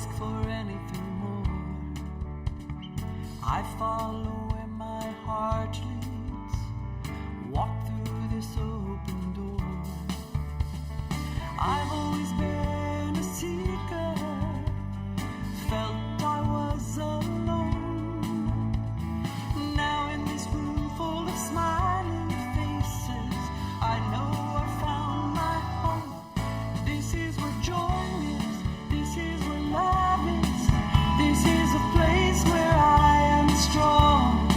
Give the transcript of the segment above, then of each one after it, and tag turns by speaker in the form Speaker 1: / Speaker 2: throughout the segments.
Speaker 1: ask for anything more. I follow where my heart leads, walk through this open door. I've always been a seeker, felt I was alone. Now in this room full of smiling faces, I know I found my home. This is where joy is, this is where love is, this is a place where I am strong.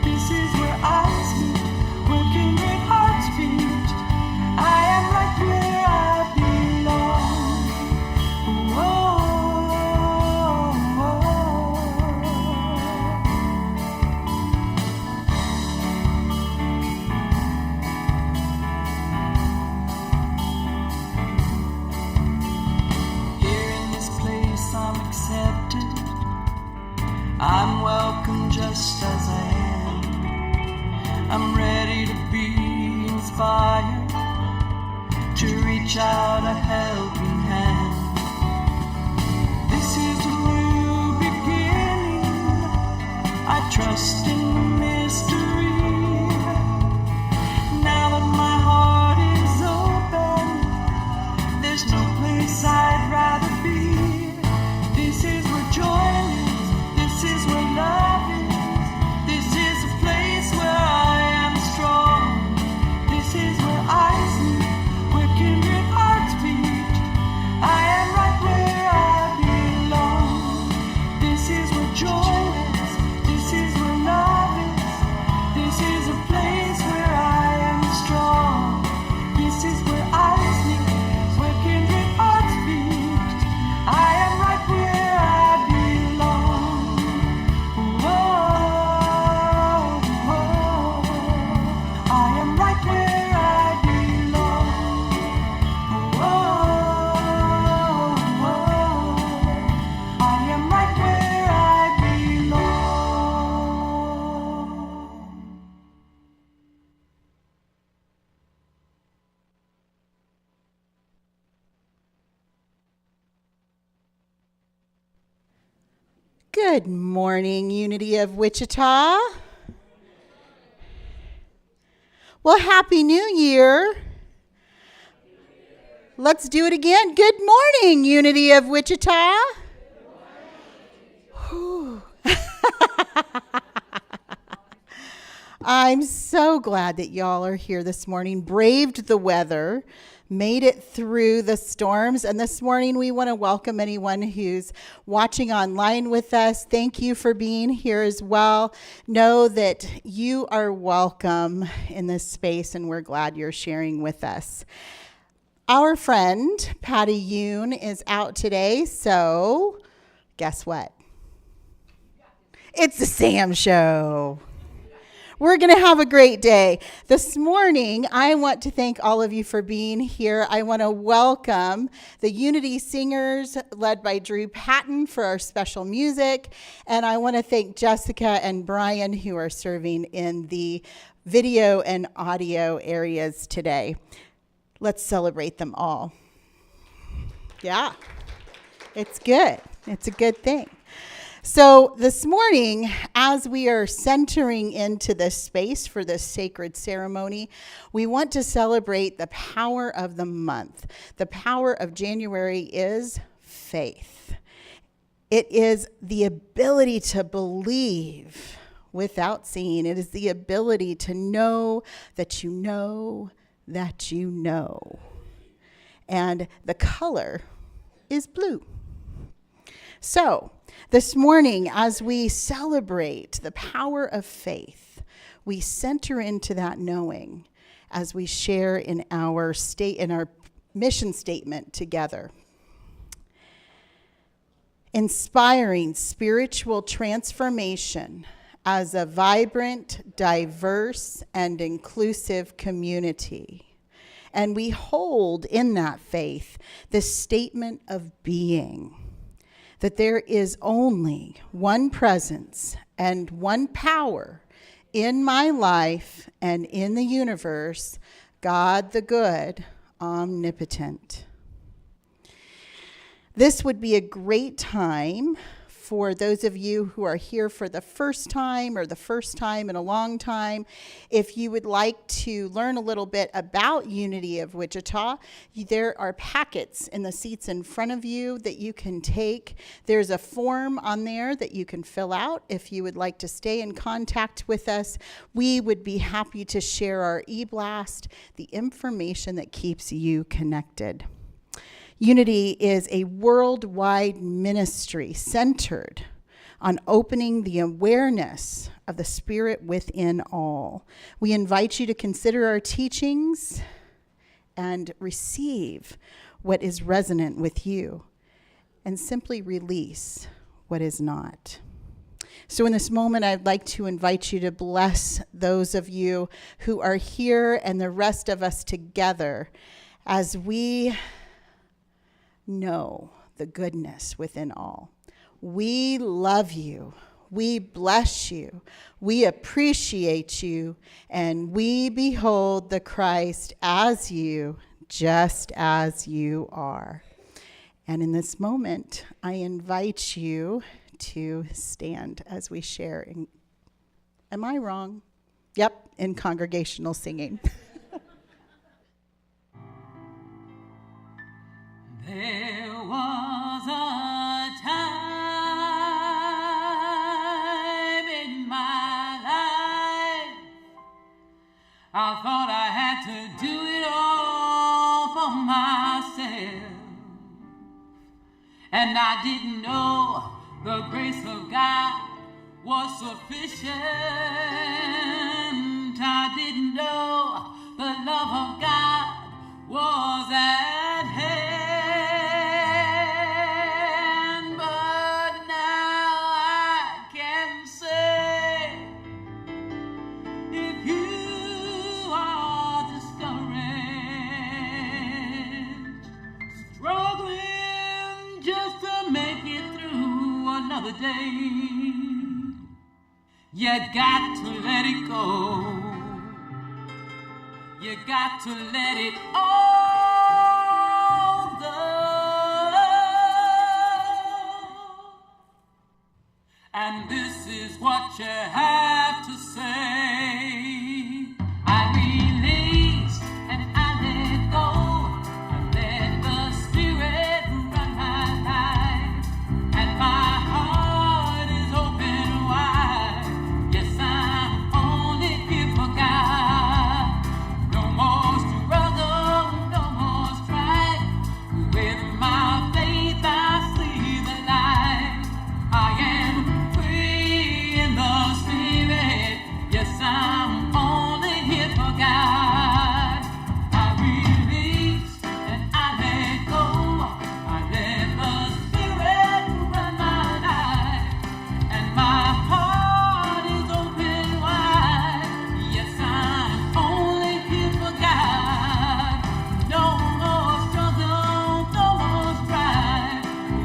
Speaker 1: This is where eyes meet, where kindred hearts beat. I am right where I belong. Whoa, Here in this place I'm accepted, I'm welcome just as I am. I'm ready to be inspired, to reach out a helping hand. This is a new beginning, I trust in the mystery. Now that my heart is open, there's no place I'd rather be. This is where joy lives, this is where love is, this is a place where I am strong. This is where eyes meet, where kindred hearts beat. I am right where I belong. This is where joy is, this is where love is, this is a place where I am strong. This is where eyes meet, where kindred hearts beat. I am right where I belong. Whoa, whoa. I am right where I belong. Whoa, whoa. I am right where I belong.
Speaker 2: Good morning, Unity of Wichita. Well, Happy New Year. Let's do it again. Good morning, Unity of Wichita. Whew. I'm so glad that y'all are here this morning, braved the weather, made it through the storms. And this morning we want to welcome anyone who's watching online with us. Thank you for being here as well. Know that you are welcome in this space, and we're glad you're sharing with us. Our friend Patty Yoon is out today, so guess what? It's the Sam Show. We're going to have a great day. This morning, I want to thank all of you for being here. I want to welcome the Unity Singers led by Drew Patton for our special music. And I want to thank Jessica and Brian who are serving in the video and audio areas today. Let's celebrate them all. Yeah, it's good. It's a good thing. So this morning, as we are centering into this space for this sacred ceremony, we want to celebrate the power of the month. The power of January is faith. It is the ability to believe without seeing. It is the ability to know that you know that you know. And the color is blue. So, this morning, as we celebrate the power of faith, we center into that knowing as we share in our mission statement together. Inspiring spiritual transformation as a vibrant, diverse, and inclusive community. And we hold in that faith this statement of being, that there is only one presence and one power in my life and in the universe, God the good, omnipotent. This would be a great time for those of you who are here for the first time or the first time in a long time. If you would like to learn a little bit about Unity of Wichita, there are packets in the seats in front of you that you can take. There's a form on there that you can fill out if you would like to stay in contact with us. We would be happy to share our e-blast, the information that keeps you connected. Unity is a worldwide ministry centered on opening the awareness of the Spirit within all. We invite you to consider our teachings and receive what is resonant with you and simply release what is not. So in this moment, I'd like to invite you to bless those of you who are here and the rest of us together as we know the goodness within all. We love you. We bless you. We appreciate you. And we behold the Christ as you, just as you are. And in this moment, I invite you to stand as we share. Am I wrong? Yep, in congregational singing.
Speaker 1: There was a time in my life I thought I had to do it all for myself, and I didn't know the grace of God was sufficient. I didn't know the love of God was at hand. Day. You got to let it go. You got to let it all go. And this is what you have to say. I release and I let go. I let the Spirit run my life, and my heart is open wide. Yes, I'm only here for God. No more struggle, no more strife. With my faith I see the light. I am free in the Spirit. Yes, I'm only here for God. I release and I let go. I let the Spirit run my life, and my heart is open wide. Yes, I'm only here for God. No more struggle, no more strife.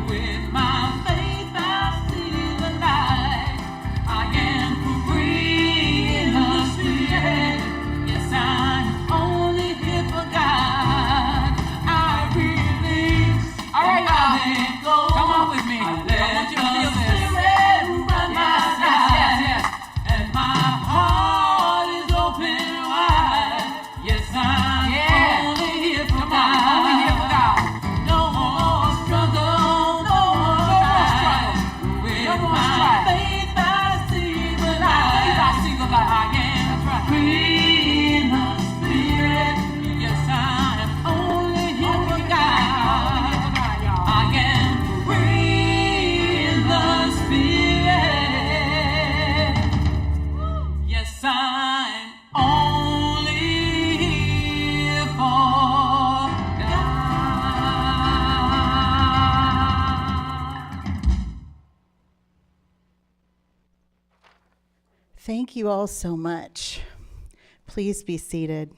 Speaker 1: With my faith I see the light. I am free in the Spirit. Yes, I'm only here for God. I release. All right, y'all. I let go. Come on with me. I want you to feel this. Spirit run my life, and my heart is open wide. Yes, I'm only here for God. Only here for God. No more struggle, no more strife. With my faith I see the light. I see the light. I am free in the Spirit. Yes, I am only here for God. I am free in the Spirit. Yes, I'm only here for God.
Speaker 2: Thank you all so much. Please be seated.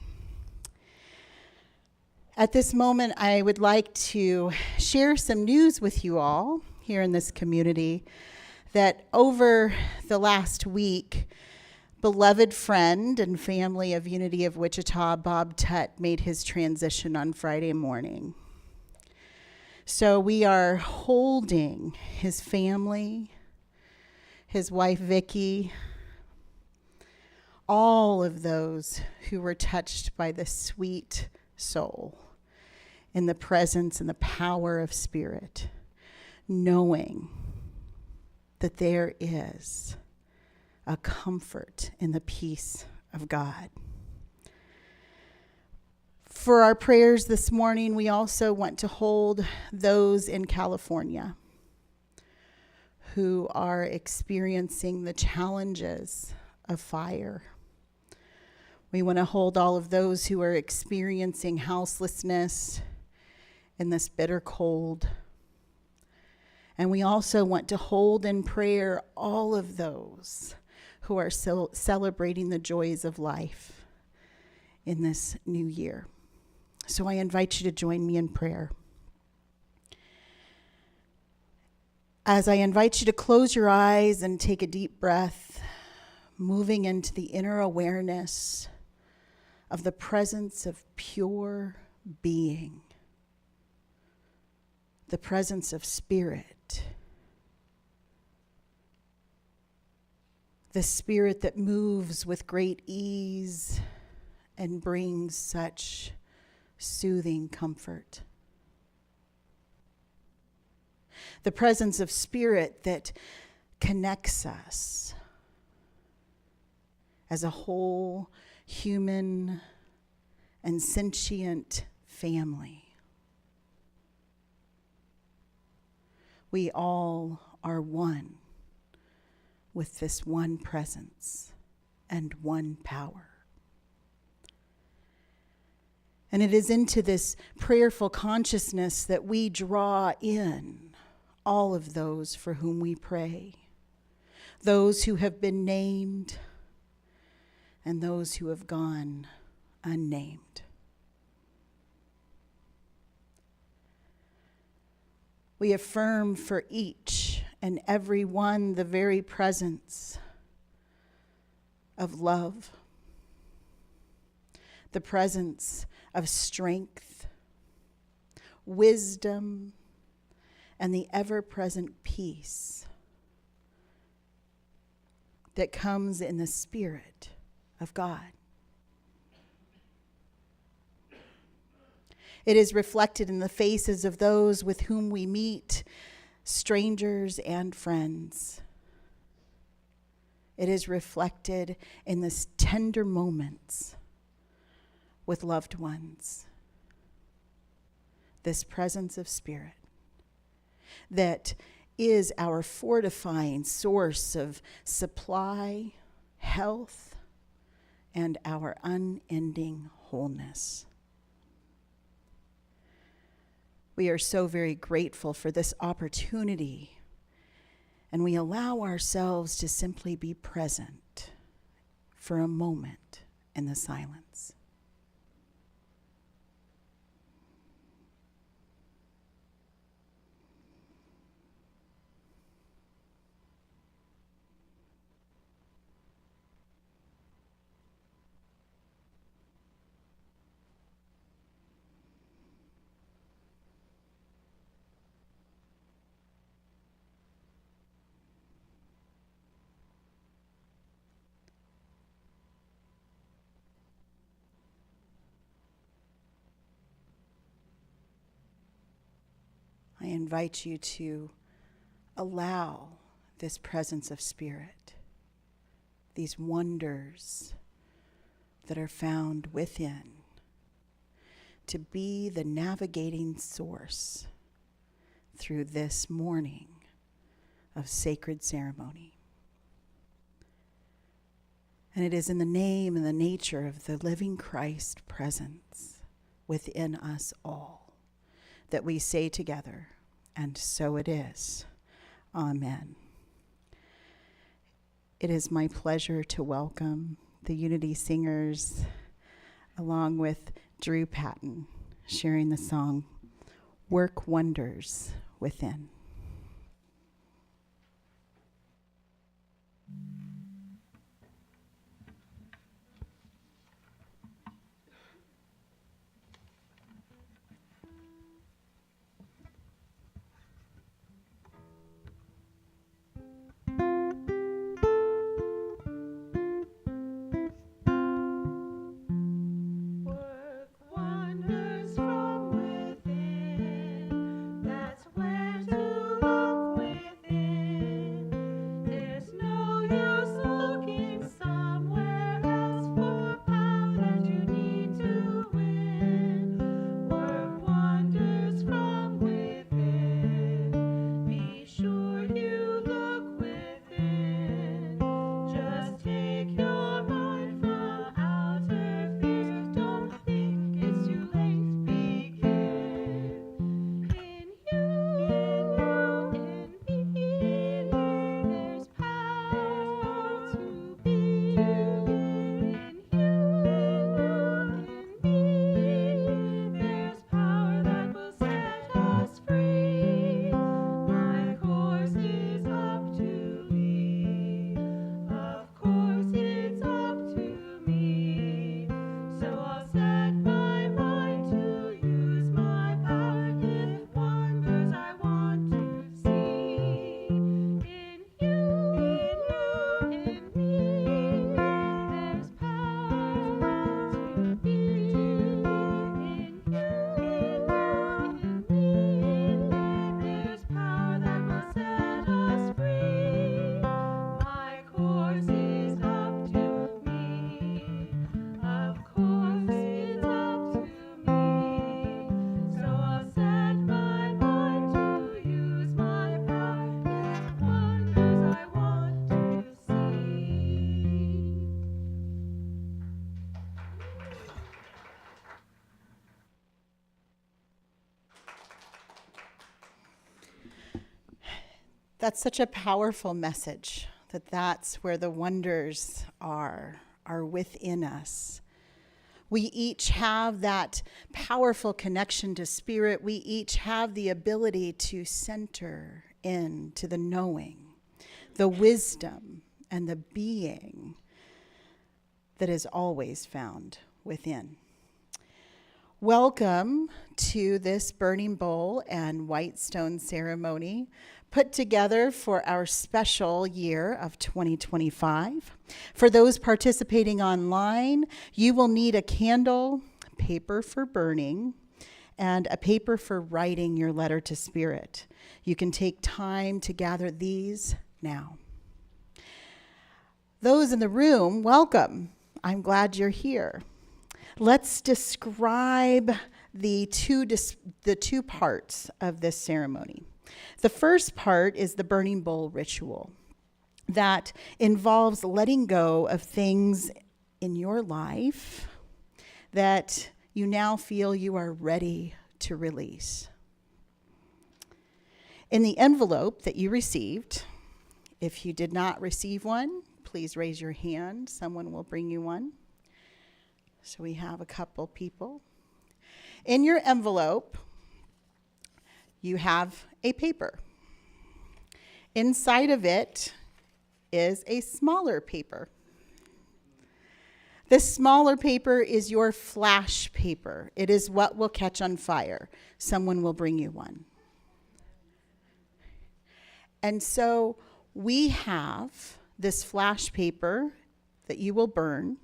Speaker 2: At this moment, I would like to share some news with you all here in this community that over the last week, beloved friend and family of Unity of Wichita, Bob Tutt, made his transition on Friday morning. So we are holding his family, his wife Vicky, all of those who were touched by the sweet soul in the presence and the power of Spirit, knowing that there is a comfort in the peace of God. For our prayers this morning, we also want to hold those in California who are experiencing the challenges of fire. We want to hold all of those who are experiencing houselessness in this bitter cold. And we also want to hold in prayer all of those who are celebrating the joys of life in this new year. So I invite you to join me in prayer. As I invite you to close your eyes and take a deep breath, moving into the inner awareness of the presence of pure being, the presence of Spirit, the Spirit that moves with great ease and brings such soothing comfort. The presence of Spirit that connects us as a whole human and sentient family. We all are one with this one presence and one power. And it is into this prayerful consciousness that we draw in all of those for whom we pray, those who have been named and those who have gone unnamed. We affirm for each and every one the very presence of love, the presence of strength, wisdom, and the ever-present peace that comes in the Spirit of God. It is reflected in the faces of those with whom we meet, strangers and friends. It is reflected in the tender moments with loved ones. This presence of Spirit that is our fortifying source of supply, health, and our unending wholeness. We are so very grateful for this opportunity, and we allow ourselves to simply be present for a moment in the silence. I invite you to allow this presence of Spirit, these wonders that are found within, to be the navigating source through this morning of sacred ceremony. And it is in the name and the nature of the living Christ presence within us all that we say together, and so it is. Amen. It is my pleasure to welcome the Unity Singers along with Drew Patton sharing the song, Work Wonders Within. That's such a powerful message, that's where the wonders are within us. We each have that powerful connection to spirit. We each have the ability to center into the knowing, the wisdom, and the being that is always found within. Welcome to this burning bowl and white stone ceremony put together for our special year of 2025. For those participating online, you will need a candle, paper for burning, and a paper for writing your letter to Spirit. You can take time to gather these now. Those in the room, welcome. I'm glad you're here. Let's describe the two parts of this ceremony. The first part is the burning bowl ritual that involves letting go of things in your life that you now feel you are ready to release. In the envelope that you received, if you did not receive one, please raise your hand. Someone will bring you one. So we have a couple people. In your envelope, you have a paper. Inside of it is a smaller paper. This smaller paper is your flash paper. It is what will catch on fire. Someone will bring you one. And so we have this flash paper that you will burn,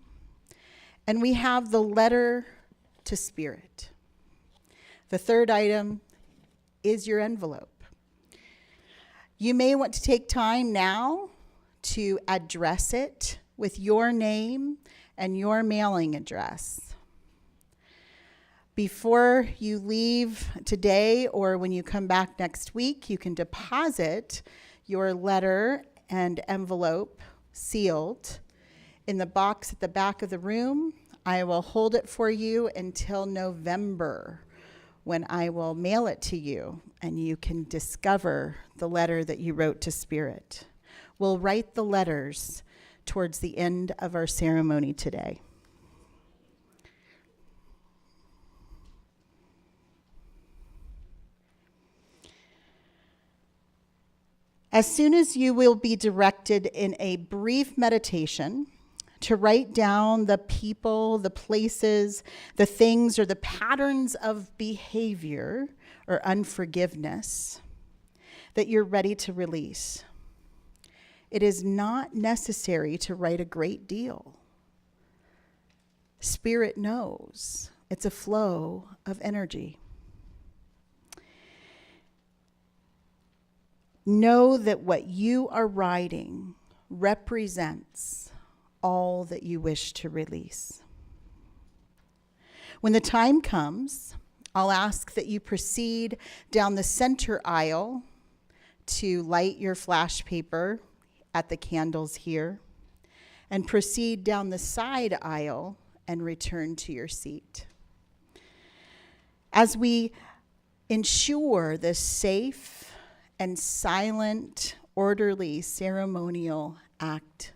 Speaker 2: and we have the letter to Spirit. The third item is your envelope. You may want to take time now to address it with your name and your mailing address. Before you leave today or when you come back next week, you can deposit your letter and envelope sealed in the box at the back of the room. I will hold it for you until November, when I will mail it to you and you can discover the letter that you wrote to Spirit. We'll write the letters towards the end of our ceremony today. As soon as you will be directed in a brief meditation to write down the people, the places, the things, or the patterns of behavior or unforgiveness that you're ready to release. It is not necessary to write a great deal. Spirit knows. It's a flow of energy. Know that what you are writing represents all that you wish to release. When the time comes, I'll ask that you proceed down the center aisle to light your flash paper at the candles here, and proceed down the side aisle and return to your seat. As we ensure this safe and silent, orderly ceremonial act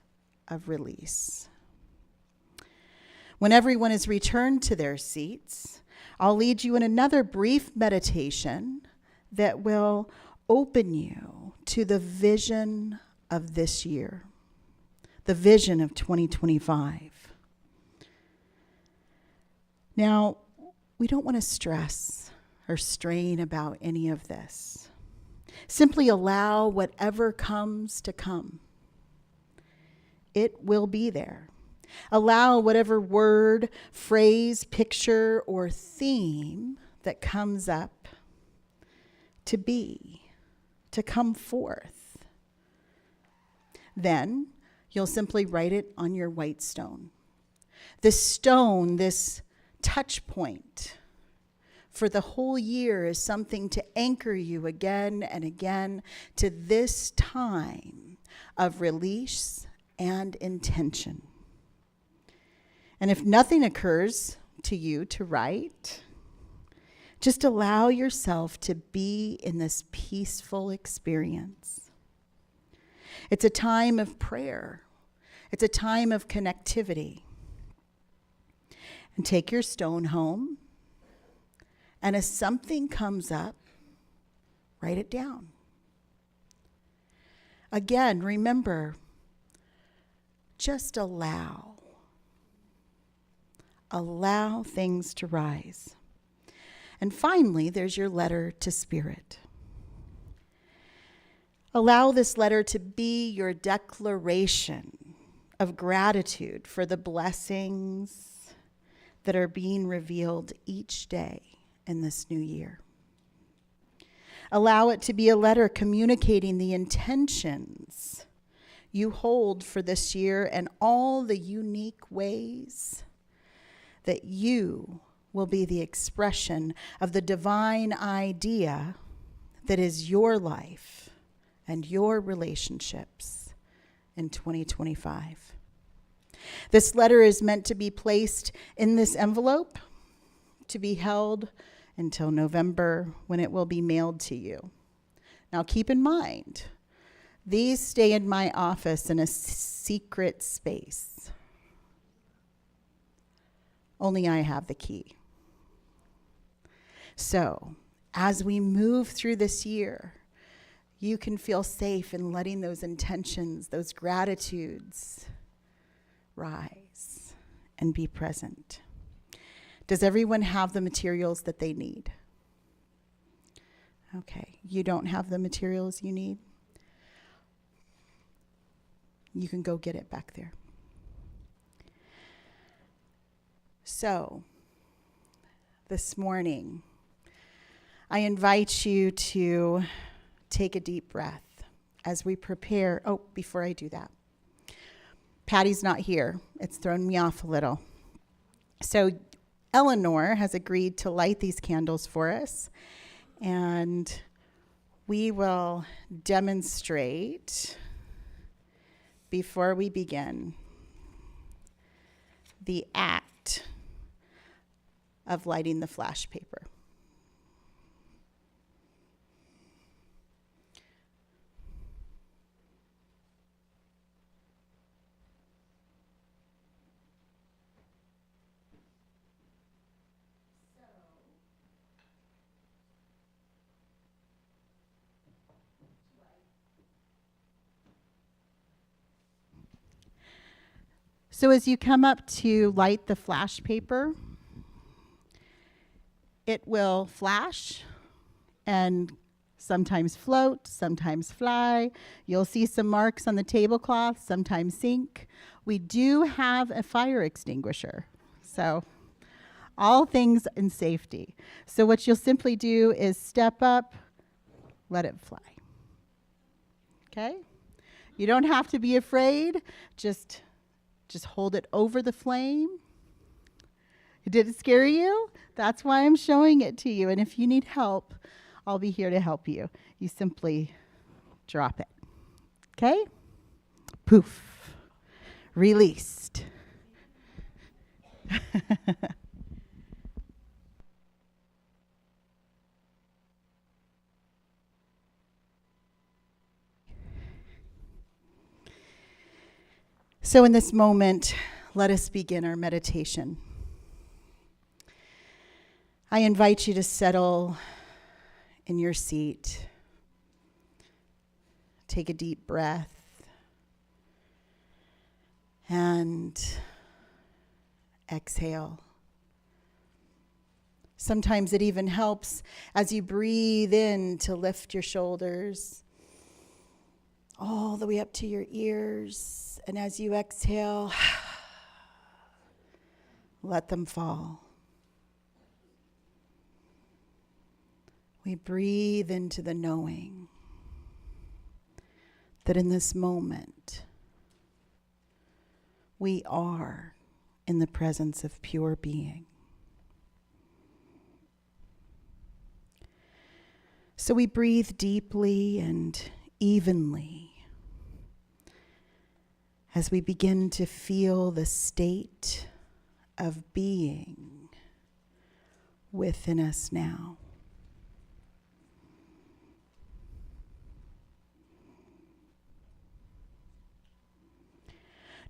Speaker 2: of release. When everyone is returned to their seats, I'll lead you in another brief meditation that will open you to the vision of this year, the vision of 2025. Now, we don't want to stress or strain about any of this. Simply allow whatever comes to come. It will be there. Allow whatever word, phrase, picture, or theme that comes up to be, to come forth. Then you'll simply write it on your white stone. This stone, this touch point for the whole year, is something to anchor you again and again to this time of release and intention. And if nothing occurs to you to write, just allow yourself to be in this peaceful experience. It's a time of prayer. It's a time of connectivity. And take your stone home, and as something comes up, write it down. Again, remember, just allow. Allow things to rise. And finally, there's your letter to Spirit. Allow this letter to be your declaration of gratitude for the blessings that are being revealed each day in this new year. Allow it to be a letter communicating the intentions you hold for this year and all the unique ways that you will be the expression of the divine idea that is your life and your relationships in 2025. This letter is meant to be placed in this envelope to be held until November, when it will be mailed to you. Now keep in mind, these stay in my office in a secret space. Only I have the key. So, as we move through this year, you can feel safe in letting those intentions, those gratitudes rise and be present. Does everyone have the materials that they need? Okay, you don't have the materials you need? You can go get it back there. So, this morning, I invite you to take a deep breath as we prepare. Oh, before I do that, Patty's not here. It's thrown me off a little. So Eleanor has agreed to light these candles for us, and we will demonstrate before we begin the act of lighting the flash paper. So as you come up to light the flash paper, it will flash and sometimes float, sometimes fly. You'll see some marks on the tablecloth, sometimes sink. We do have a fire extinguisher, so all things in safety. So what you'll simply do is step up, let it fly. Okay? You don't have to be afraid, just hold it over the flame. Did it scare you? That's why I'm showing it to you. And if you need help, I'll be here to help you. You simply drop it. Okay? Poof. Released. So in this moment, let us begin our meditation. I invite you to settle in your seat. Take a deep breath. And exhale. Sometimes it even helps as you breathe in to lift your shoulders all the way up to your ears. And as you exhale, let them fall. We breathe into the knowing that in this moment, we are in the presence of pure being. So we breathe deeply and evenly as we begin to feel the state of being within us now.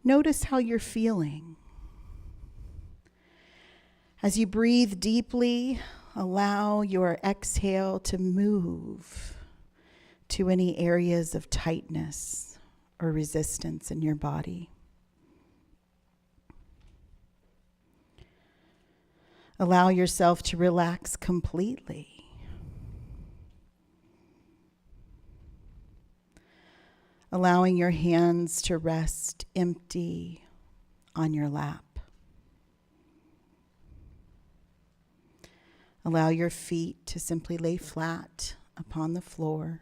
Speaker 2: Notice how you're feeling. As you breathe deeply, allow your exhale to move to any areas of tightness or resistance in your body. Allow yourself to relax completely. Allowing your hands to rest empty on your lap. Allow your feet to simply lay flat upon the floor.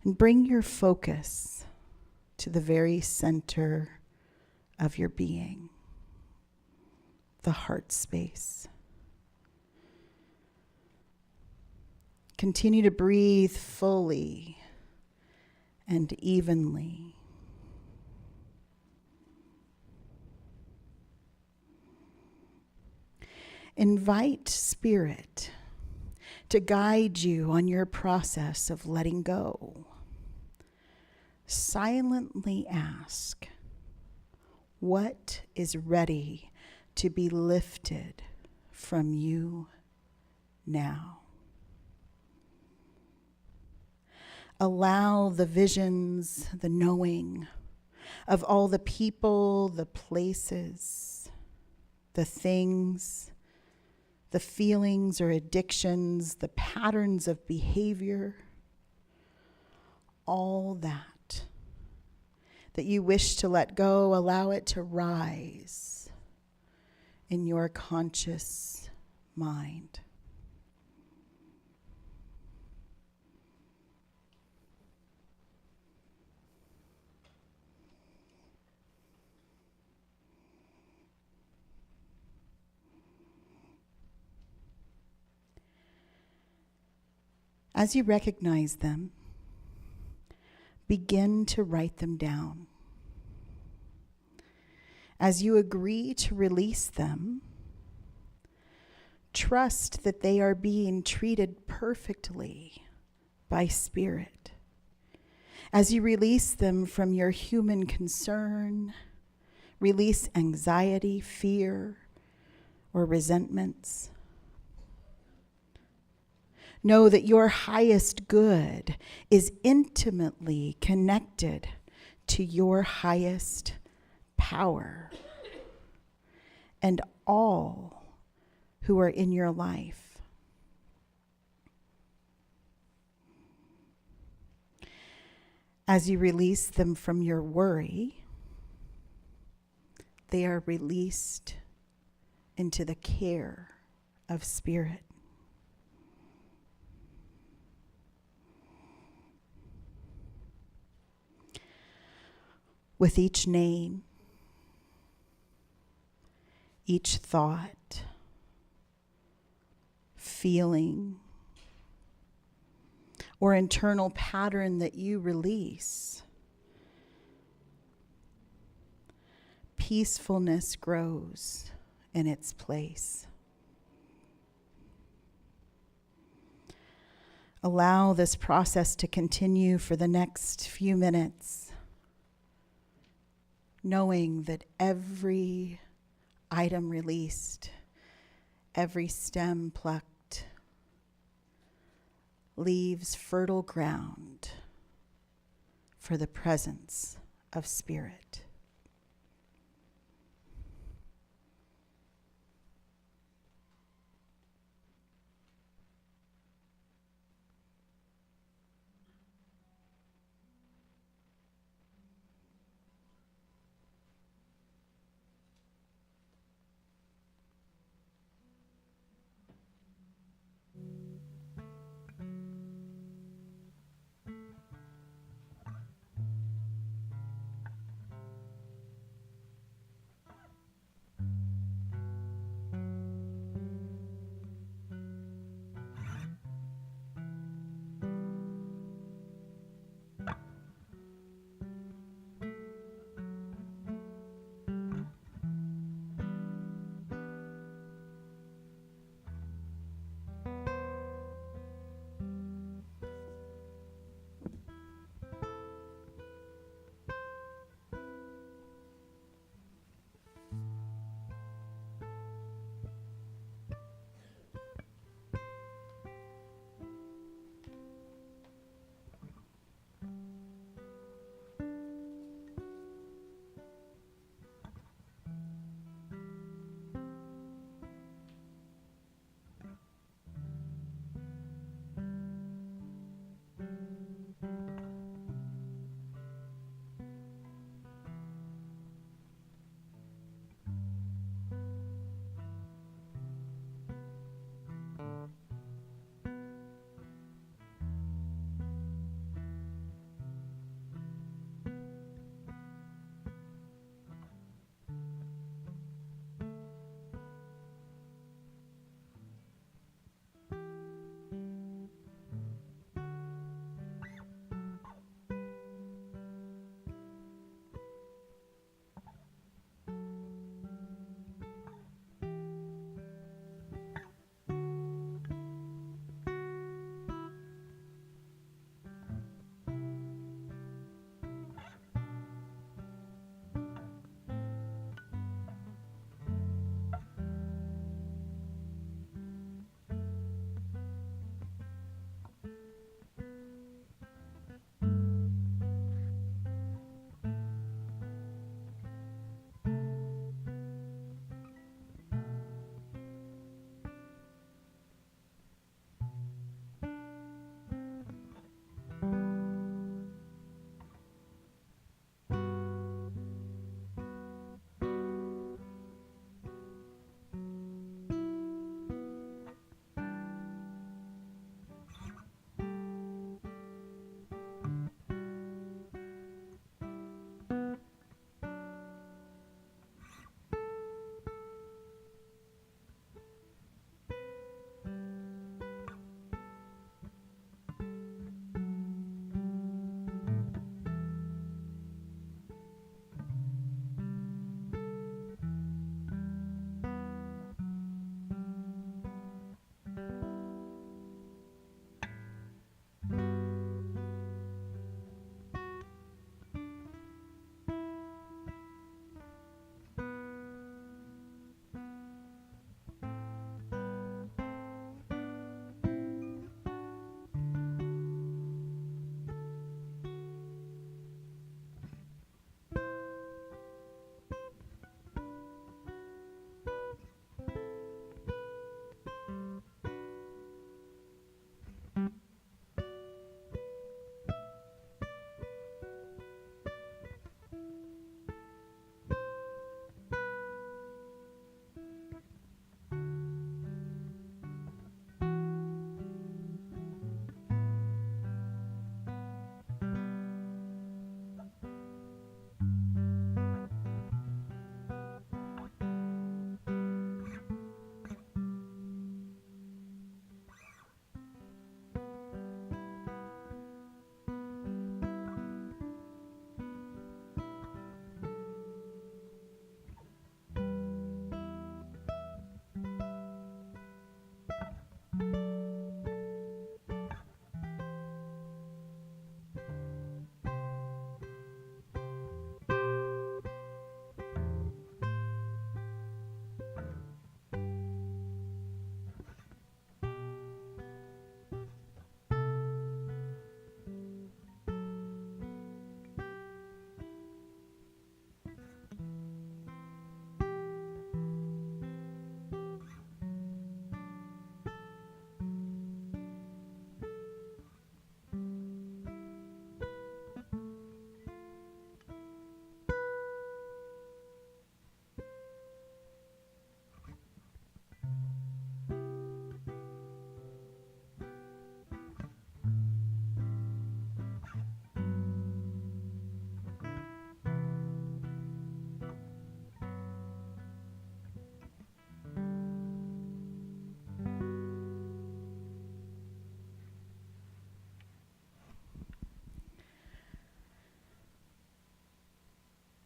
Speaker 2: And bring your focus to the very center of your being, the heart space. Continue to breathe fully and evenly. Invite Spirit to guide you on your process of letting go. Silently ask, what is ready to be lifted from you now? Allow the visions, the knowing of all the people, the places, the things, the feelings or addictions, the patterns of behavior, all that you wish to let go, allow it to rise in your conscious mind. As you recognize them, begin to write them down. As you agree to release them, trust that they are being treated perfectly by Spirit. As you release them from your human concern, release anxiety, fear, or resentments. Know that your highest good is intimately connected to your highest power and all who are in your life. As you release them from your worry, they are released into the care of Spirit. With each name, each thought, feeling, or internal pattern that you release, peacefulness grows in its place. Allow this process to continue for the next few minutes, knowing that every item released, every stem plucked, leaves fertile ground for the presence of Spirit.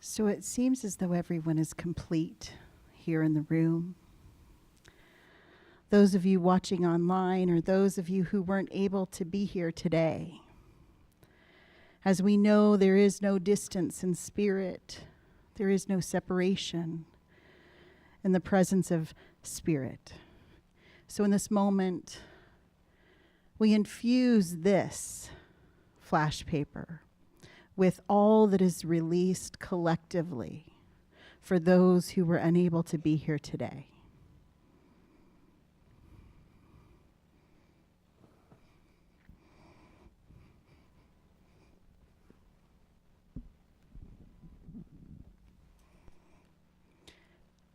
Speaker 2: So it seems as though everyone is complete here in the room. Those of you watching online, or those of you who weren't able to be here today. As we know, there is no distance in spirit. There is no separation in the presence of spirit. So in this moment, we infuse this flash paper with all that is released collectively for those who were unable to be here today.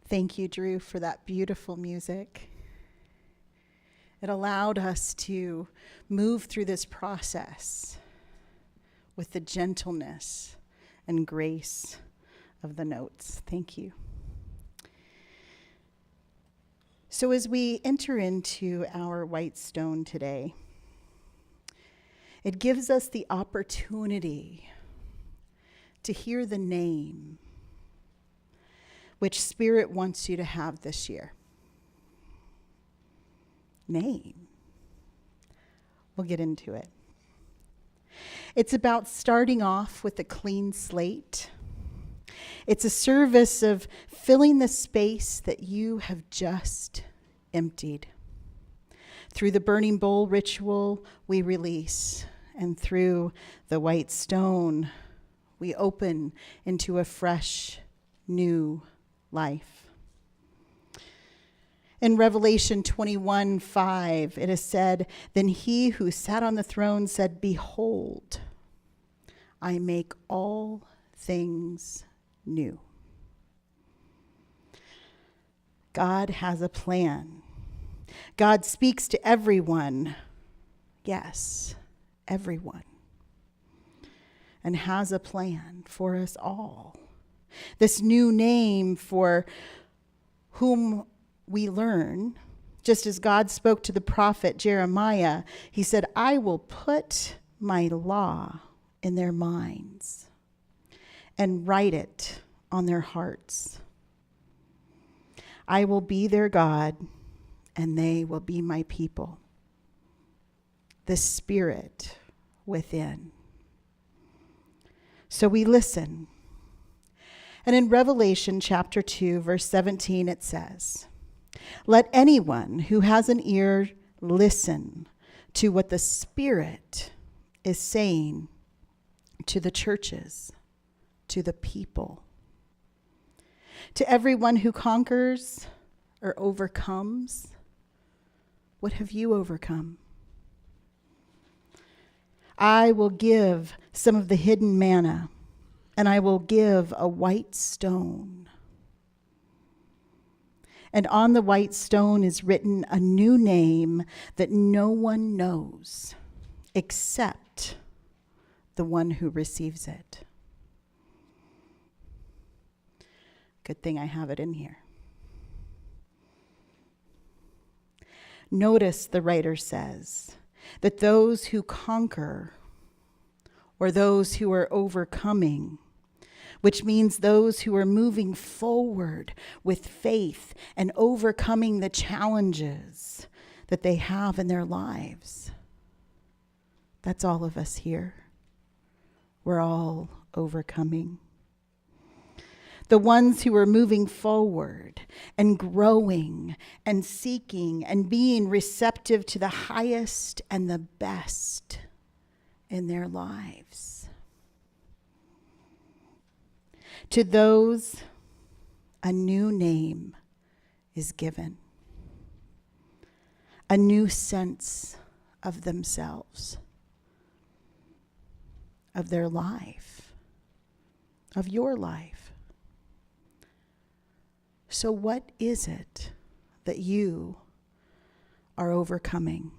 Speaker 2: Thank you, Drew, for that beautiful music. It allowed us to move through this process with the gentleness and grace of the notes. Thank you. So as we enter into our white stone today, it gives us the opportunity to hear the name which Spirit wants you to have this year. Name. We'll get into it. It's about starting off with a clean slate. It's a service of filling the space that you have just emptied. Through the burning bowl ritual, we release. And through the white stone, we open into a fresh, new life. In Revelation 21:5, it is said, "Then he who sat on the throne said, 'Behold, I make all things new.'" God has a plan. God speaks to everyone. Yes, everyone. And has a plan for us all. This new name for whom we learn, just as God spoke to the prophet Jeremiah, he said, "I will put my law in their minds and write it on their hearts. I will be their God, and they will be my people." The Spirit within. So we listen. And in Revelation chapter 2, verse 17, it says, "Let anyone who has an ear listen to what the Spirit is saying to the churches, to the people. To everyone who conquers or overcomes, what have you overcome? I will give some of the hidden manna, and I will give a white stone. And on the white stone is written a new name that no one knows except the one who receives it." Good thing I have it in here. Notice the writer says that those who conquer, or those who are overcoming, which means those who are moving forward with faith and overcoming the challenges that they have in their lives. That's all of us here. We're all overcoming. The ones who are moving forward and growing and seeking and being receptive to the highest and the best in their lives. To those, a new name is given, a new sense of themselves, of their life, of your life. So what is it that you are overcoming?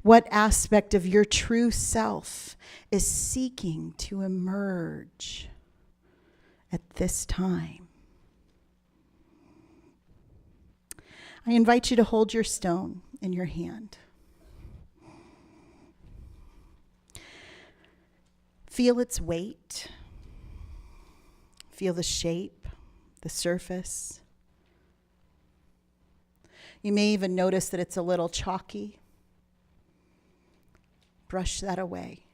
Speaker 2: What aspect of your true self is seeking to emerge at this time? I invite you to hold your stone in your hand. Feel its weight. Feel the shape, the surface. You may even notice that it's a little chalky. Brush that away.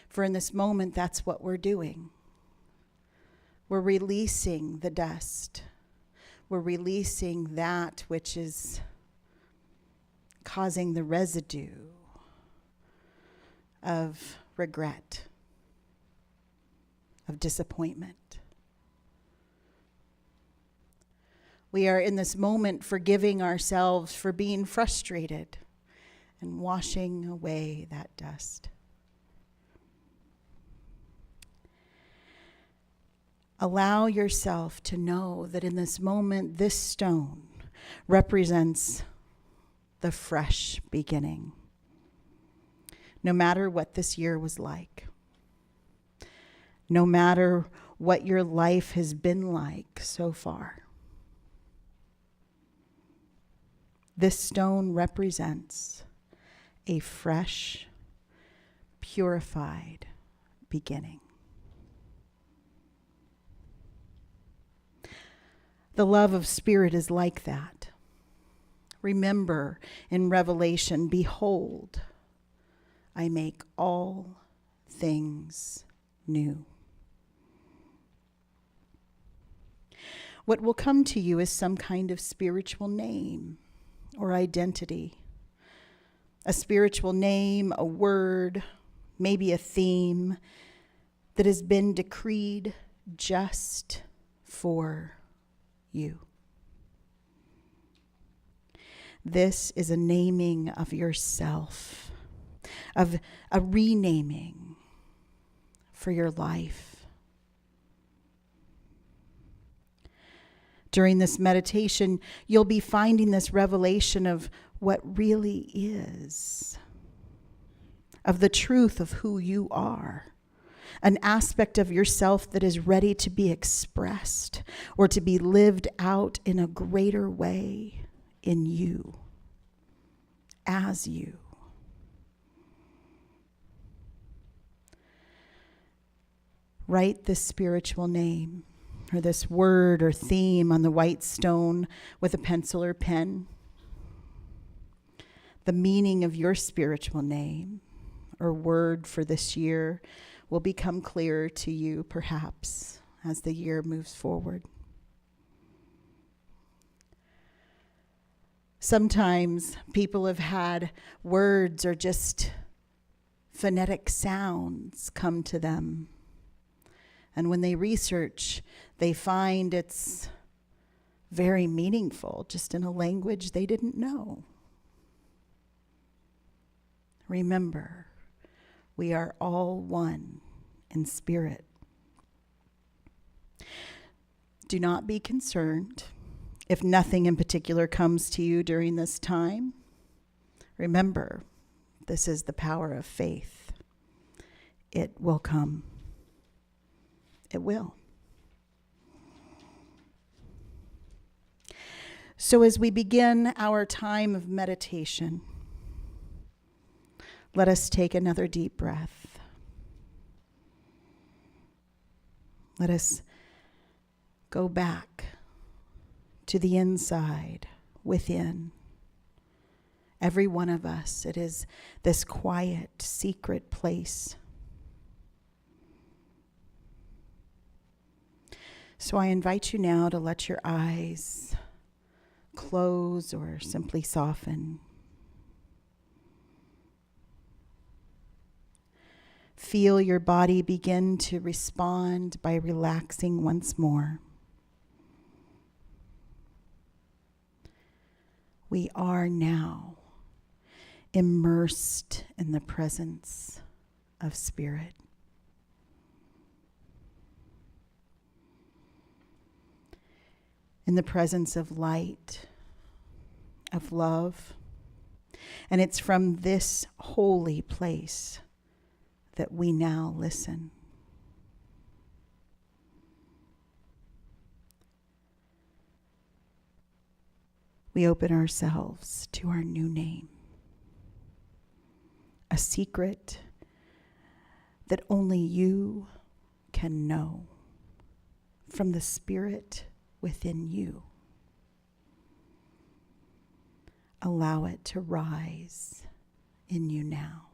Speaker 2: For in this moment, that's what we're doing. We're releasing the dust. We're releasing that which is causing the residue of regret, of disappointment. We are in this moment forgiving ourselves for being frustrated and washing away that dust. Allow yourself to know that in this moment, this stone represents the fresh beginning. No matter what this year was like, no matter what your life has been like so far, this stone represents a fresh, purified beginning. The love of Spirit is like that. Remember in Revelation, behold, I make all things new. What will come to you is some kind of spiritual name or identity. A spiritual name, a word, maybe a theme that has been decreed just for you. This is a naming of yourself, of a renaming for your life. During this meditation, you'll be finding this revelation of what really is, of the truth of who you are. An aspect of yourself that is ready to be expressed or to be lived out in a greater way in you, as you. Write this spiritual name or this word or theme on the white stone with a pencil or pen. The meaning of your spiritual name or word for this year will become clearer to you, perhaps, as the year moves forward. Sometimes people have had words or just phonetic sounds come to them. And when they research, they find it's very meaningful, just in a language they didn't know. Remember, we are all one in spirit. Do not be concerned if nothing in particular comes to you during this time. Remember, this is the power of faith. It will come. It will. So as we begin our time of meditation, let us take another deep breath. Let us go back to the inside, within. Every one of us, it is this quiet, secret place. So I invite you now to let your eyes close or simply soften. Feel your body begin to respond by relaxing once more. We are now immersed in the presence of Spirit. In the presence of light, of love. And it's from this holy place that we now listen. We open ourselves to our new name, a secret that only you can know. from the Spirit within you. Allow it to rise in you now.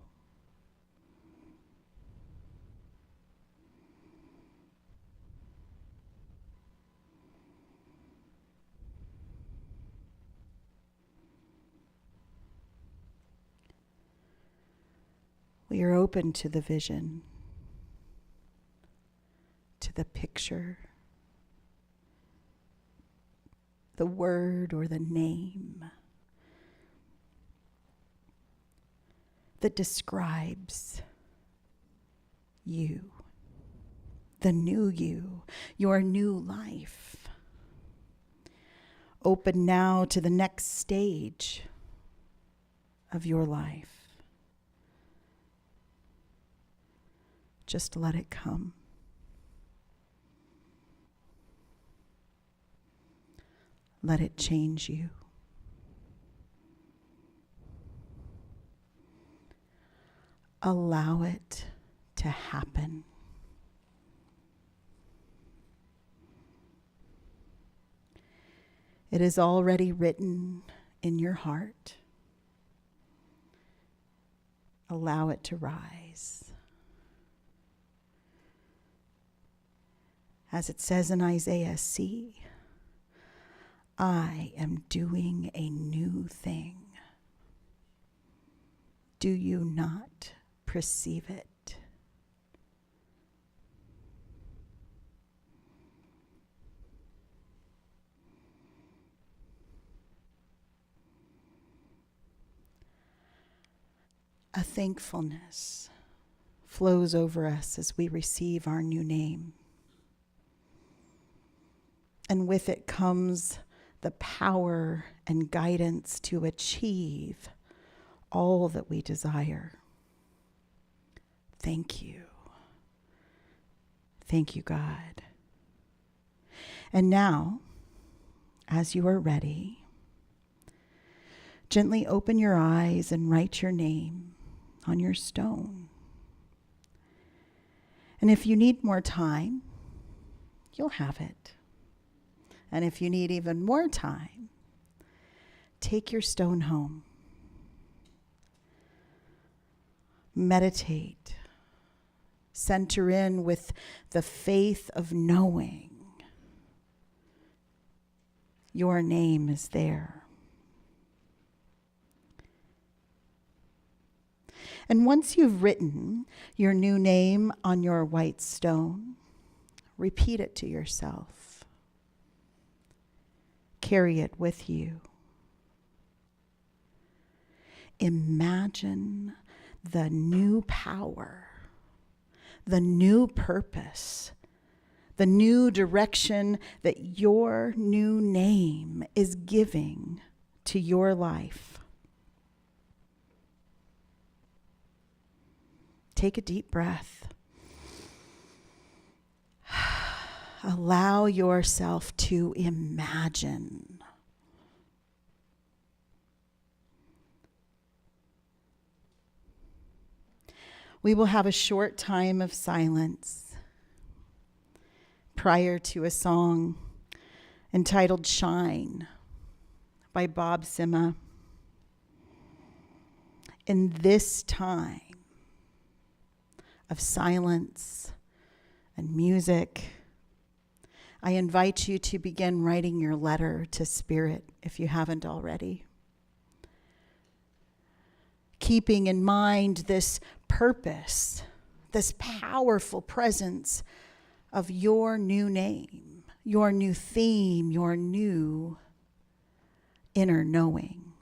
Speaker 2: We are open to the vision, to the picture, the word or the name that describes you, the new you, your new life. Open now to the next stage of your life. Just let it come. Let it change you. Allow it to happen. It is already written in your heart. Allow it to rise. As it says in Isaiah, see, I am doing a new thing. Do you not perceive it? A thankfulness flows over us as we receive our new name. And with it comes the power and guidance to achieve all that we desire. Thank you. Thank you, God. And now, as you are ready, gently open your eyes and write your name on your stone. And if you need more time, you'll have it. And if you need even more time, take your stone home. Meditate. Center in with the faith of knowing your name is there. And once you've written your new name on your white stone, repeat it to yourself. Carry it with you. Imagine the new power, the new purpose, the new direction that your new name is giving to your life. Take a deep breath. Allow yourself to imagine. We will have a short time of silence prior to a song entitled Shine by Bob Sima. In this time of silence and music, I invite you to begin writing your letter to Spirit if you haven't already. Keeping in mind this purpose, this powerful presence of your new name, your new theme, your new inner knowing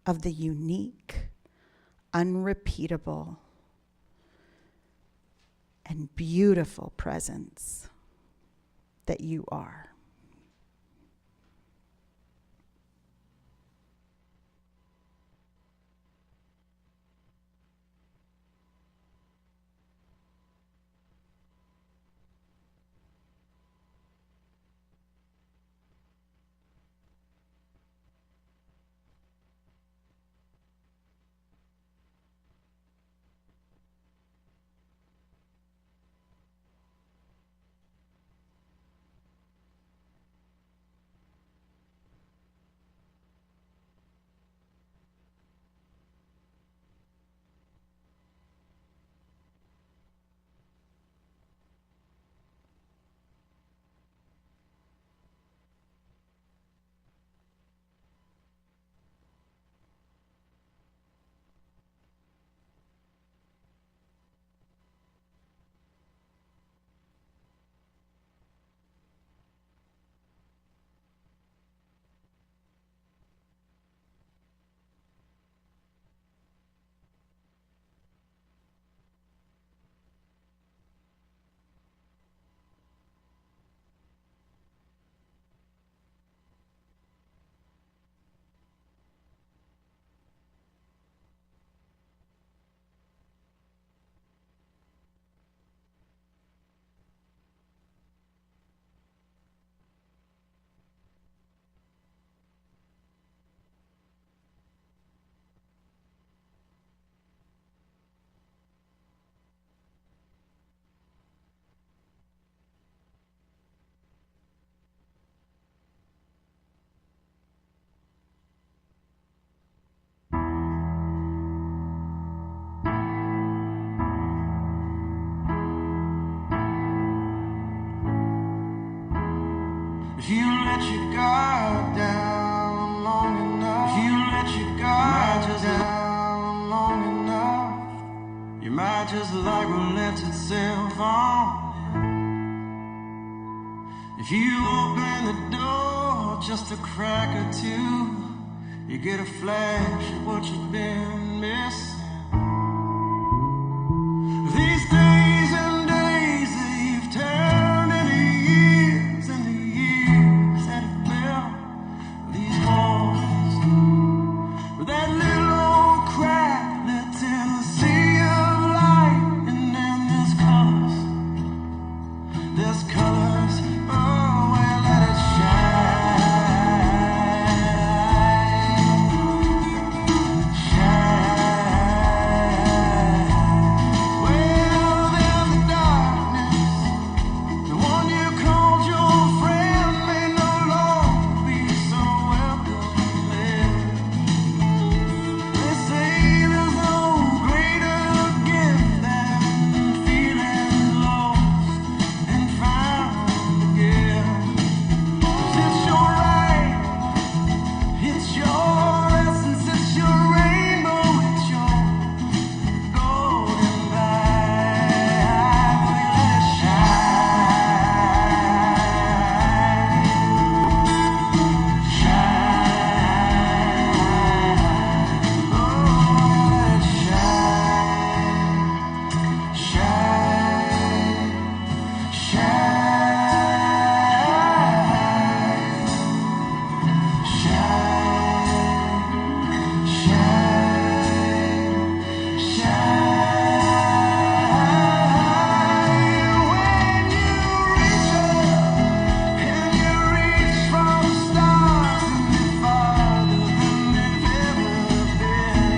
Speaker 2: of the unique, unrepeatable, and beautiful presence that you are.
Speaker 1: If you let your guard down long enough, if you let your guard down long enough, you might just like what left itself on. If you open the door just a crack or two, you get a flash of what you've been missing. These days and days that you've turned into years that have built these walls. With that little old crack that's in the sea of light, and then there's colors, oh, well, let it shine. Well, then the darkness, the one you called your friend, may no longer be so welcome there. They say there's no greater gift than feeling lost and found again. 'Cause it's your light, it's your essence, it's your rainbow, it's your golden light. We let it shine, shine. Oh, let it shine, shine, shine, shine, shine, shine. When you reach up and you reach for the stars and you're farther than they've ever been.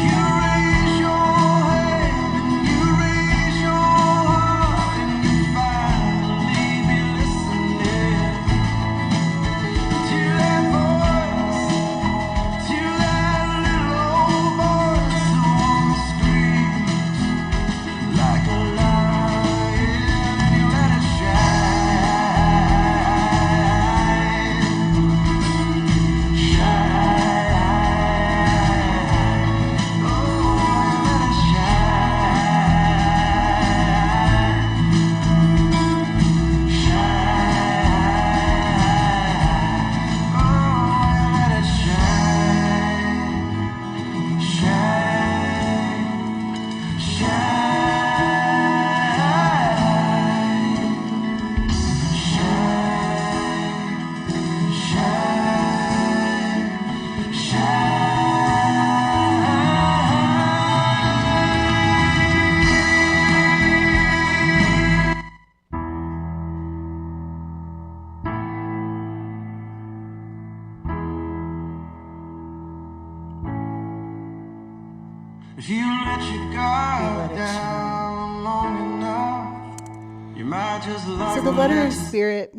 Speaker 1: You raise your hand and you raise your heart and you finally be listening to that voice, to that little old voice who wanna scream like a lion, and you let it shine, shine. Oh, let it shine, shine. Oh, let it shine, shine, shine, shine, If you let your guard down long enough, you might just like
Speaker 2: So the letter of Spirit,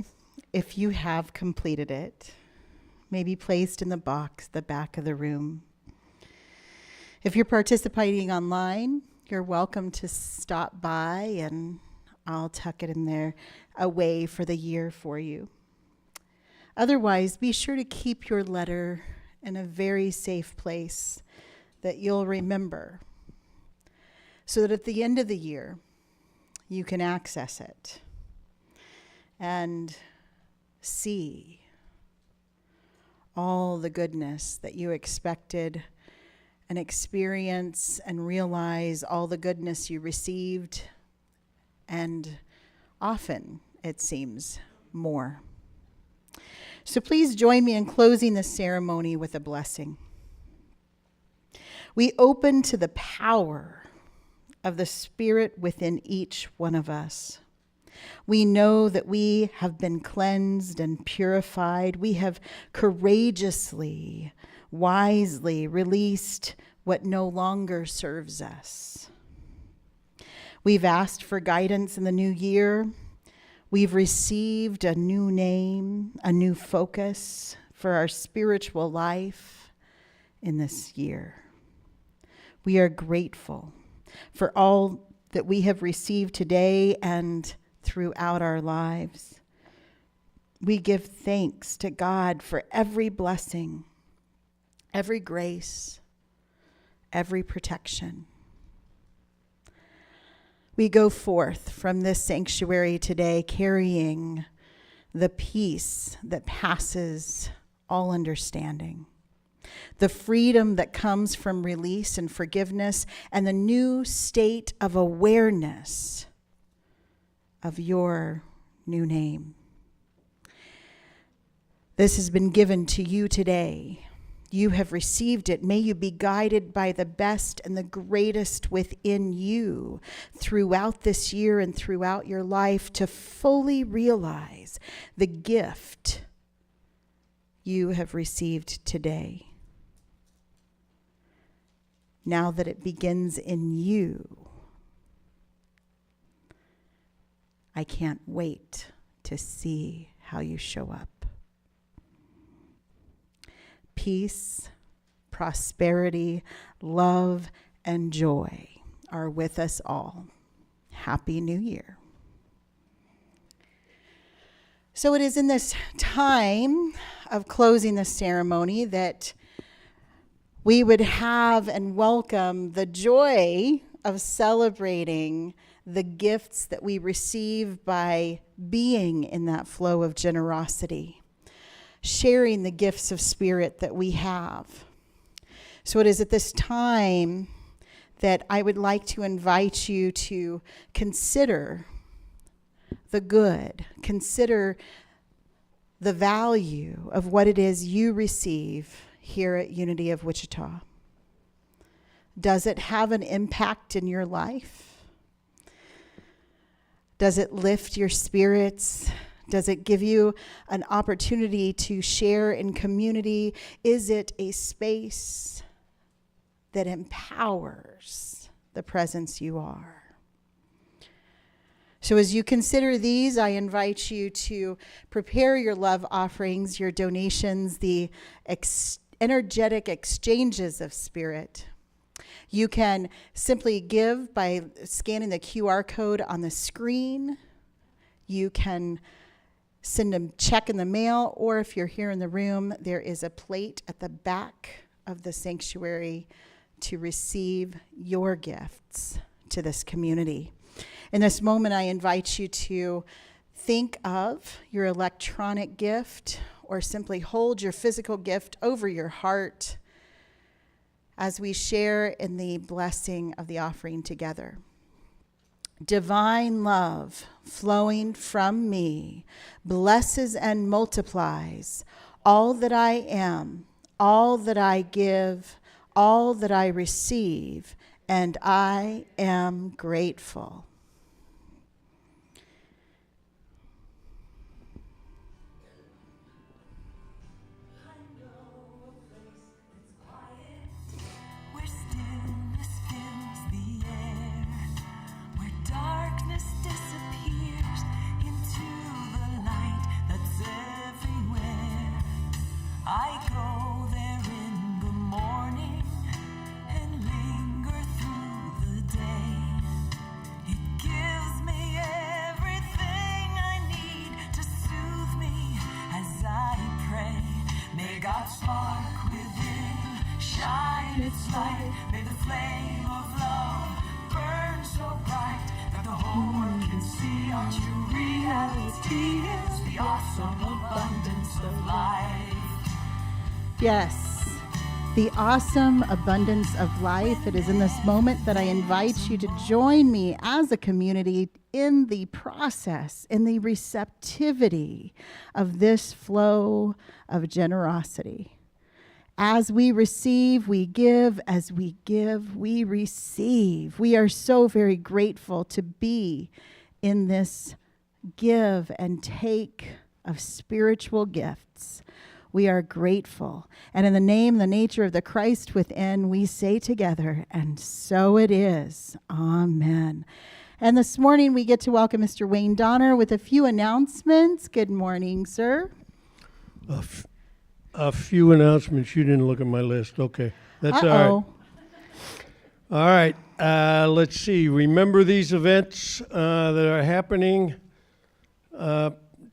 Speaker 2: if you have completed it, may be placed in the box, the back of the room. If you're participating online, you're welcome to stop by and I'll tuck it in there away for the year for you. Otherwise, be sure to keep your letter in a very safe place that you'll remember, so that at the end of the year, you can access it and see all the goodness that you expected and experience and realize all the goodness you received, and often, it seems, more. So please join me in closing the ceremony with a blessing. We open to the power of the Spirit within each one of us. We know that we have been cleansed and purified. We have courageously, wisely released what no longer serves us. We've asked for guidance in the new year. We've received a new name, a new focus for our spiritual life in this year. We are grateful for all that we have received today and throughout our lives. We give thanks to God for every blessing, every grace, every protection. We go forth from this sanctuary today carrying the peace that passes all understanding, the freedom that comes from release and forgiveness, and the new state of awareness of your new name. This has been given to you today. You have received it. May you be guided by the best and the greatest within you throughout this year and throughout your life to fully realize the gift you have received today. Now that it begins in you, I can't wait to see how you show up. Peace, prosperity, love, and joy are with us all. Happy New Year. So it is in this time of closing the ceremony that we would have and welcome the joy of celebrating the gifts that we receive by being in that flow of generosity, sharing the gifts of spirit that we have. So it is at this time that I would like to invite you to consider the good, consider the value of what it is you receive here at Unity of Wichita. Does it have an impact in your life? Does it lift your spirits? Does it give you an opportunity to share in community? Is it a space that empowers the presence you are? So as you consider these, I invite you to prepare your love offerings, your donations, the energetic exchanges of spirit. You can simply give by scanning the QR code on the screen. You can send a check in the mail, or if you're here in the room, there is a plate at the back of the sanctuary to receive your gifts to this community. In this moment, I invite you to think of your electronic gift or simply hold your physical gift over your heart as we share in the blessing of the offering together. Divine love flowing from me blesses and multiplies all that I am, all that I give, all that I receive, and I am grateful.
Speaker 1: May the flame of love burn so bright that the whole world can see our true reality is the awesome abundance of life.
Speaker 2: Yes, the awesome abundance of life. It is in this moment that I invite you to join me as a community in the process, in the receptivity of this flow of generosity. As we receive, we give. As we give, we receive. We are so very grateful to be in this give and take of spiritual gifts. We are grateful. And in the name, the nature of the Christ within, we say together, and so it is. Amen. And this morning, we get to welcome Mr. Wayne Donner with a few announcements. Good morning, sir.
Speaker 3: A few announcements. You didn't look at my list. Okay. That's all right. All right. Let's see. Remember these events that are happening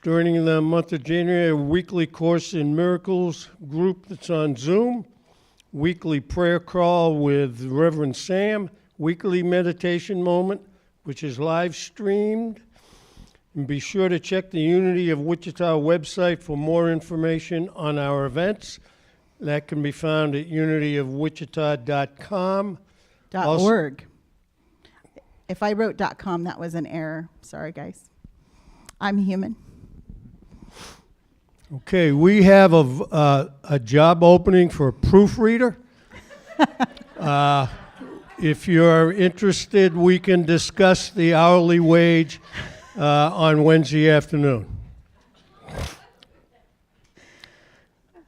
Speaker 3: during the month of January, a weekly Course in Miracles group that's on Zoom, weekly prayer call with Reverend Sam, weekly meditation moment, which is live streamed. And be sure to check the Unity of Wichita website for more information on our events. That can be found at unityofwichita.com.
Speaker 2: .org. If I wrote .com, that was an error. Sorry, guys. I'm human.
Speaker 3: Okay, we have a job opening for a proofreader. If you're interested, we can discuss the hourly wage on Wednesday afternoon.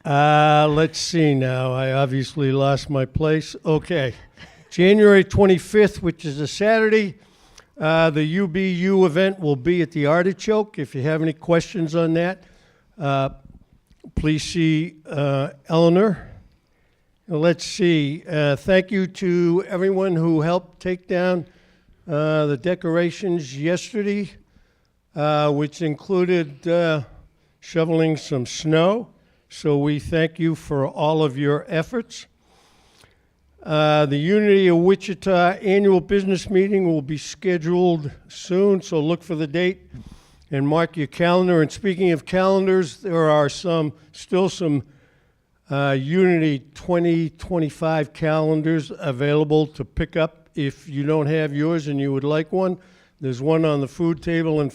Speaker 3: Let's see now. I obviously lost my place. Okay. January 25th, which is a Saturday, the UBU event will be at the Artichoke. If you have any questions on that, please see Eleanor. Let's see. Thank you to everyone who helped take down the decorations yesterday, which included shoveling some snow. So we thank you for all of your efforts. The Unity of Wichita annual business meeting will be scheduled soon, so look for the date and mark your calendar. And speaking of calendars, there are still some Unity 2025 calendars available to pick up if you don't have yours and you would like one. There's one on the food table in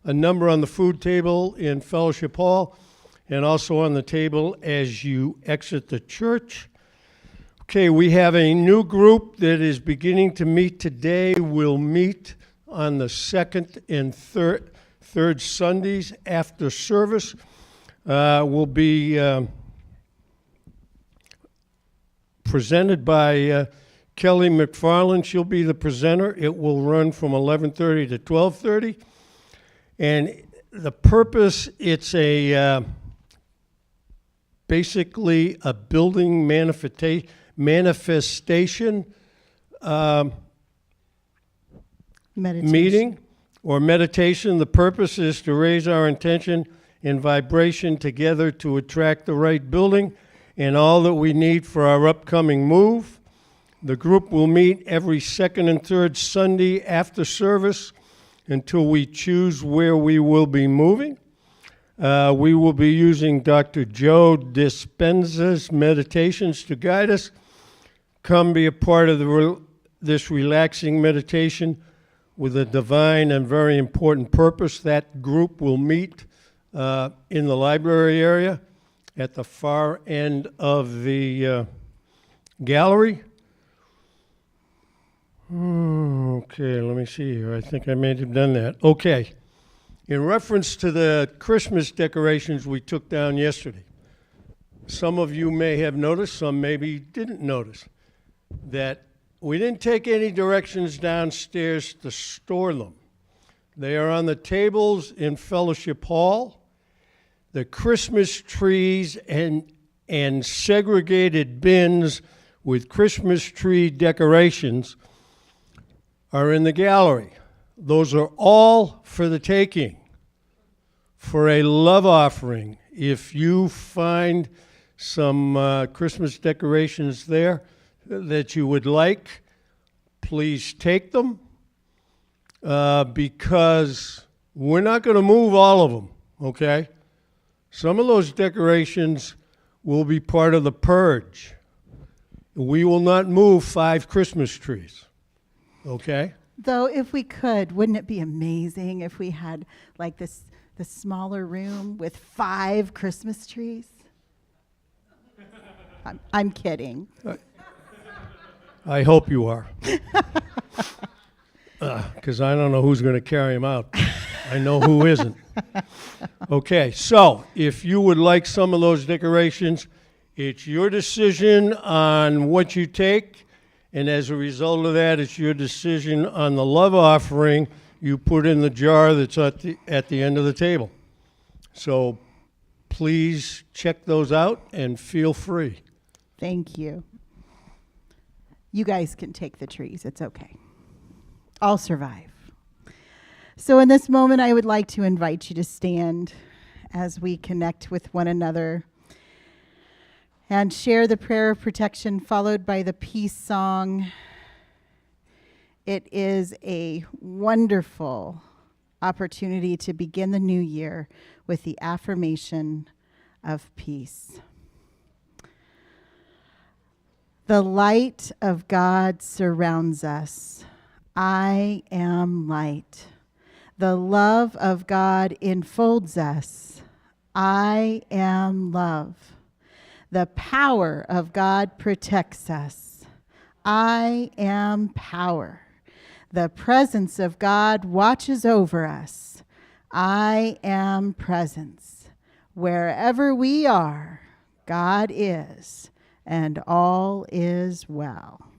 Speaker 3: a number on the food table in Fellowship Hall, and also on the table as you exit the church. Okay, we have a new group that is beginning to meet today. We'll meet on the second and third Sundays after service. Will be presented by Kelly McFarland. She'll be the presenter. It will run from 11:30 to 12:30. And the purpose, it's basically a building manifestation meeting or meditation. The purpose is to raise our intention and vibration together to attract the right building and all that we need for our upcoming move. The group will meet every second and third Sunday after service until we choose where we will be moving. We will be using Dr. Joe Dispenza's meditations to guide us. Come be a part of this relaxing meditation with a divine and very important purpose. That group will meet in the library area at the far end of the gallery. Okay, let me see here. I think I may have done that. Okay. In reference to the Christmas decorations we took down yesterday, some of you may have noticed, some maybe didn't notice, that we didn't take any directions downstairs to store them. They are on the tables in Fellowship Hall. The Christmas trees and segregated bins with Christmas tree decorations are in the gallery. Those are all for the taking, for a love offering. If you find some Christmas decorations there that you would like, please take them because we're not going to move all of them, okay? Some of those decorations will be part of the purge. We will not move 5 Christmas trees, okay?
Speaker 2: Though, if we could, wouldn't it be amazing if we had like the smaller room with 5 Christmas trees? I'm kidding.
Speaker 3: I hope you are. Because I don't know who's going to carry them out. I know who isn't. Okay, so if you would like some of those decorations, it's your decision on what you take. And as a result of that, it's your decision on the love offering you put in the jar that's at the end of the table. So please check those out and feel free.
Speaker 2: Thank you. You guys can take the trees. It's okay. I'll survive. So in this moment, I would like to invite you to stand as we connect with one another and share the prayer of protection, followed by the peace song. It is a wonderful opportunity to begin the new year with the affirmation of peace. The light of God surrounds us. I am light. The love of God enfolds us. I am love. The power of God protects us. I am power. The presence of God watches over us. I am presence. Wherever we are, God is, and all is well.